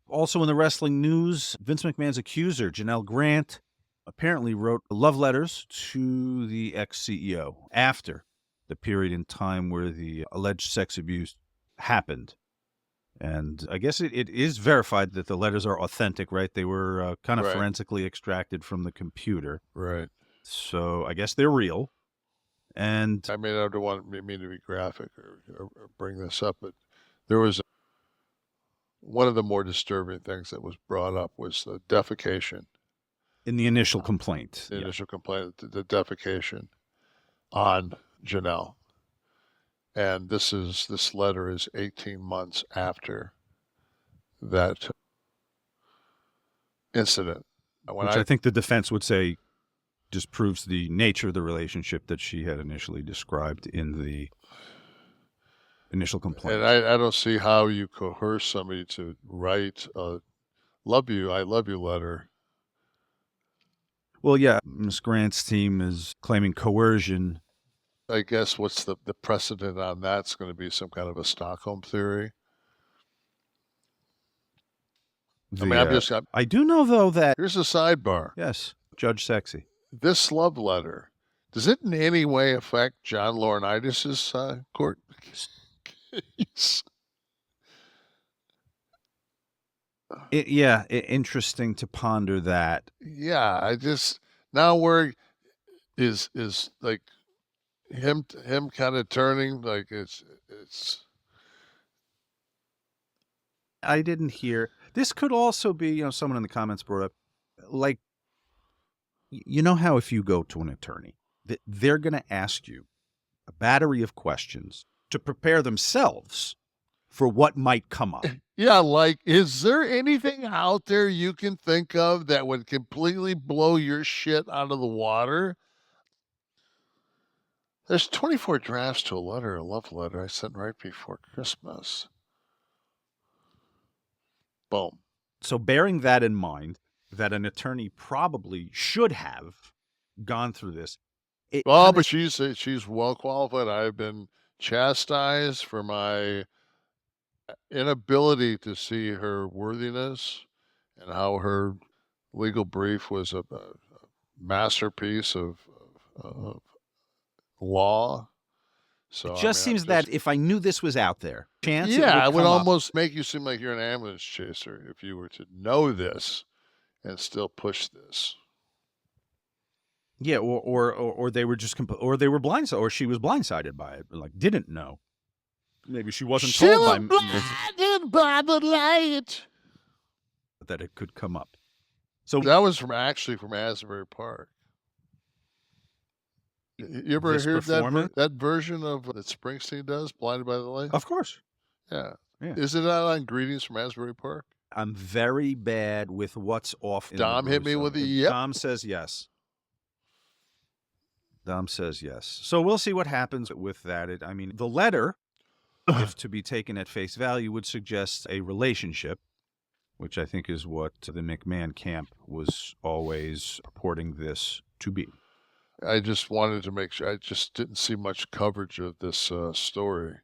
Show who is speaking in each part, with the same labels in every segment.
Speaker 1: Also in the wrestling news, Vince McMahon's accuser, Janelle Grant, apparently wrote love letters to the ex-CEO after the period in time where the alleged sex abuse happened. And I guess it is verified that the letters are authentic, right? They were kind of
Speaker 2: Right.
Speaker 1: forensically extracted from the computer.
Speaker 2: Right.
Speaker 1: So I guess they're real. And
Speaker 2: I mean, I don't want me to be graphic or bring this up, but there was one of the more disturbing things that was brought up was the defecation.
Speaker 1: in the initial complaint.
Speaker 2: The initial complaint, the defecation on Janelle. And this letter is 18 months after that incident.
Speaker 1: Which I think the defense would say just proves the nature of the relationship that she had initially described in the initial complaint.
Speaker 2: And I don't see how you coerce somebody to write a I love you letter.
Speaker 1: Well, yeah, Ms. Grant's team is claiming coercion.
Speaker 2: I guess what's the precedent on that's going to be some kind of a Stockholm theory.
Speaker 1: I do know, though, that...
Speaker 2: Here's a sidebar.
Speaker 1: Yes, Judge Sexy.
Speaker 2: This love letter, does it in any way affect John Laurinaitis' court case?
Speaker 1: Interesting to ponder that.
Speaker 2: Yeah, I just... Now where is like him kind of turning, like it's...
Speaker 1: I didn't hear. This could also be, someone in the comments brought up, like, you know how if you go to an attorney, they're going to ask you a battery of questions to prepare themselves for what might come up.
Speaker 2: Yeah, like, is there anything out there you can think of that would completely blow your shit out of the water? There's 24 drafts to a love letter I sent right before Christmas. Boom.
Speaker 1: So bearing that in mind, that an attorney probably should have gone through this.
Speaker 2: But she's well qualified. I've been chastised for my inability to see her worthiness and how her legal brief was a masterpiece of law. So
Speaker 1: it just seems that if I knew this was out there,
Speaker 2: it would almost make you seem like you're an ambulance chaser if you were to know this and still push this.
Speaker 1: Yeah, or they were just or they were blindsided, or she was blindsided by it, like didn't know. Maybe she wasn't told
Speaker 2: blinded by the light
Speaker 1: that it could come up. So
Speaker 2: that was from Asbury Park. You ever heard that version of that Springsteen does, Blinded by the Light?
Speaker 1: Of course.
Speaker 2: Yeah. Is it out on Greetings from Asbury Park?
Speaker 1: I'm very bad with what's off.
Speaker 2: Dom hit me with a yep.
Speaker 1: Dom says yes. So we'll see what happens with that. The letter, if to be taken at face value, would suggest a relationship, which I think is what the McMahon camp was always purporting this to be.
Speaker 2: I just wanted to make sure. I just didn't see much coverage of this story.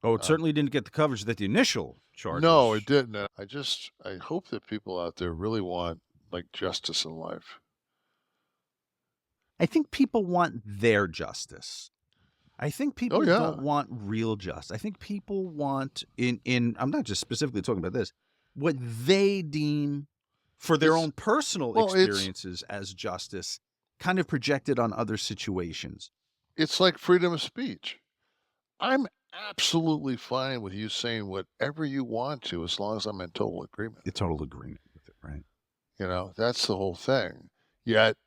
Speaker 1: Oh, it certainly didn't get the coverage that the initial charges.
Speaker 2: No, it didn't. I hope that people out there really want like justice in life.
Speaker 1: I think people want their justice. I think people don't want real justice. I think people want I'm not just specifically talking about this, what they deem for their own personal experiences as justice, kind of projected on other situations.
Speaker 2: It's like freedom of speech. I'm absolutely fine with you saying whatever you want to as long as I'm in total agreement.
Speaker 1: In total agreement with it, right?
Speaker 2: That's the whole thing. Yet,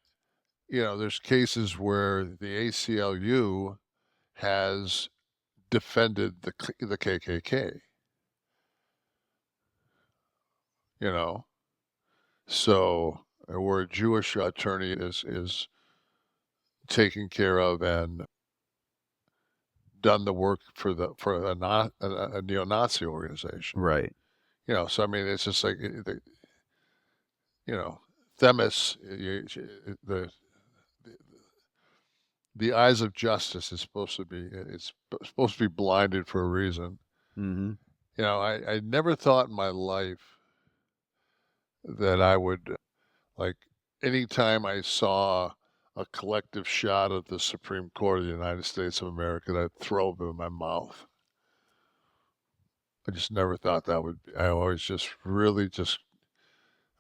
Speaker 2: there's cases where the ACLU has defended the KKK. So where a Jewish attorney is taken care of and done the work for a neo-Nazi organization,
Speaker 1: right?
Speaker 2: So it's just like Themis, the eyes of justice is supposed to be blinded for a reason.
Speaker 1: Mm-hmm.
Speaker 2: I never thought in my life that I would, like, anytime I saw a collective shot of the Supreme Court of the United States of America, I'd throw them in my mouth. I just never thought that would be. I always just really just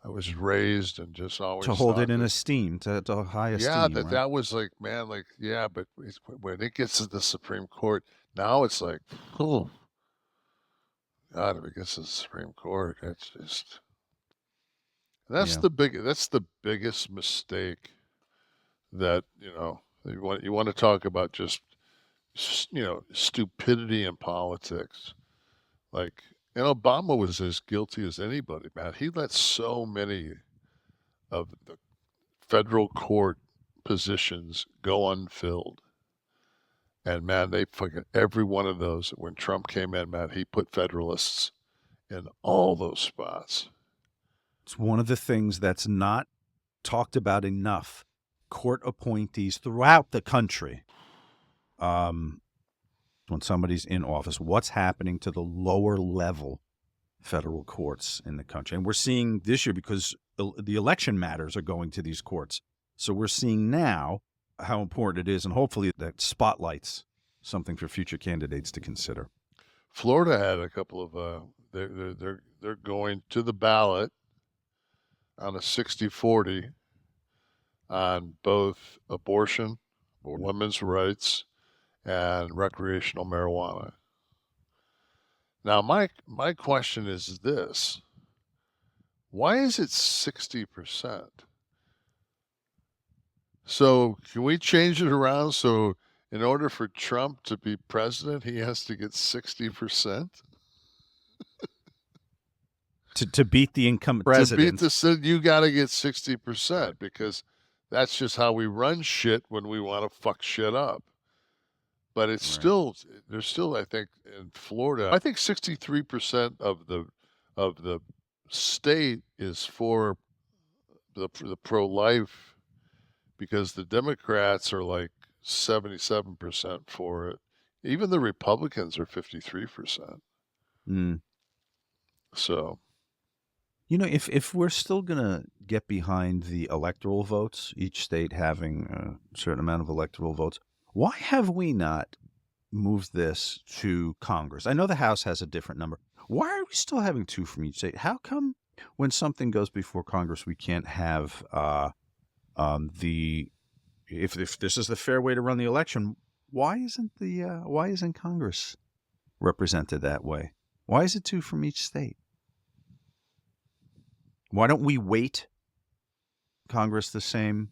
Speaker 2: I was raised and just
Speaker 1: To
Speaker 2: always
Speaker 1: hold it
Speaker 2: thought
Speaker 1: in
Speaker 2: that,
Speaker 1: esteem, to high
Speaker 2: yeah,
Speaker 1: esteem,
Speaker 2: that
Speaker 1: right?
Speaker 2: that was like, man, like, yeah, but when it gets to the Supreme Court, now it's like, oh, God, if it gets to the Supreme Court, that's just
Speaker 1: Yeah.
Speaker 2: that's the biggest mistake that, you want to talk about just, stupidity in politics. Like, and Obama was as guilty as anybody, man. He let so many of the federal court positions go unfilled. And man, they fucking every one of those when Trump came in, man, he put Federalists in all those spots.
Speaker 1: It's one of the things that's not talked about enough. Court appointees throughout the country, when somebody's in office, what's happening to the lower level federal courts in the country? And we're seeing this year because the election matters are going to these courts. So we're seeing now how important it is, and hopefully that spotlights something for future candidates to consider.
Speaker 2: Florida had a couple of they're going to the ballot on a 60-40 on both abortion, or women's rights, and recreational marijuana. Now, my question is this: why is it 60%? So can we change it around so in order for Trump to be president, he has to get 60%?
Speaker 1: To beat the incumbent
Speaker 2: To beat
Speaker 1: president.
Speaker 2: the Senate, you got to get 60% because that's just how we run shit when we want to fuck shit up. But it's
Speaker 1: Right.
Speaker 2: still, there's still, I think, in Florida, I think 63% of the state is for the pro-life, because the Democrats are like 77% for it. Even the Republicans are 53%.
Speaker 1: Mm.
Speaker 2: So,
Speaker 1: If we're still going to get behind the electoral votes, each state having a certain amount of electoral votes, why have we not moved this to Congress? I know the House has a different number. Why are we still having two from each state? How come when something goes before Congress, we can't have the if this is the fair way to run the election? Why isn't Congress represented that way? Why is it two from each state? Why don't we weight Congress the same